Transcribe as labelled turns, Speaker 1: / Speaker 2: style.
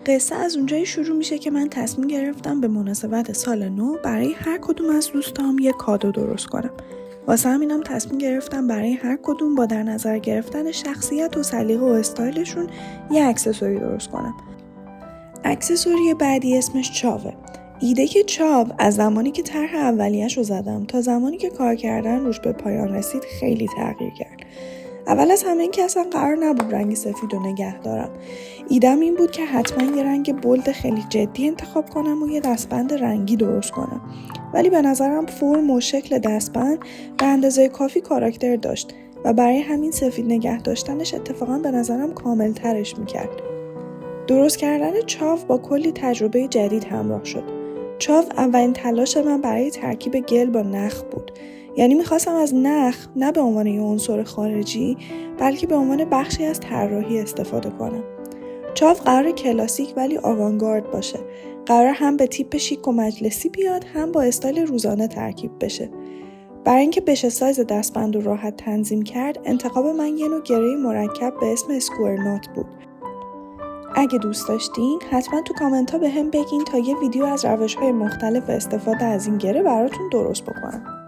Speaker 1: قصه از اونجایی شروع میشه که من تصمیم گرفتم به مناسبت سال نو برای هر کدوم از دوستام یه کادو درست کنم. واسه همینم تصمیم گرفتم برای هر کدوم با در نظر گرفتن شخصیت و سلیقه و استایلشون یه اکسسوری درست کنم. اکسسوری بعدی اسمش چاوه. ایده که چاو از زمانی که طرح اولیه‌اش رو زدم تا زمانی که کار کردن روش به پایان رسید خیلی تغییر کرد. اول از همه این که اصلا قرار نبود رنگ سفید رو نگه دارم. ایدم این بود که حتما یه رنگ بولد خیلی جدی انتخاب کنم و یه دستبند رنگی درست کنم. ولی به نظرم فرم و شکل دستبند به اندازه کافی کاراکتر داشت و برای همین سفید نگه داشتنش اتفاقا به نظرم کامل ترش میکرد. درست کردن چاو با کلی تجربه جدید همراه شد. چاو اولین تلاش من برای ترکیب گل با نخ بود. یعنی میخواستم از نخ نه به عنوان یه عنصر خارجی بلکه به عنوان بخشی از طراحی استفاده کنم. چاو قرار کلاسیک ولی آوانگارد باشه. قرار هم به تیپ شیک و مجلسی بیاد هم با استایل روزانه ترکیب بشه. برای اینکه بشه سایز دستبند رو راحت تنظیم کرد، انتخاب من یه نوع گره مرکب به اسم اسکوئر نات بود. اگه دوست داشتین حتما تو کامنت ها به هم بگین تا یه ویدیو از روش‌های مختلف استفاده از این گره براتون درست بکنم.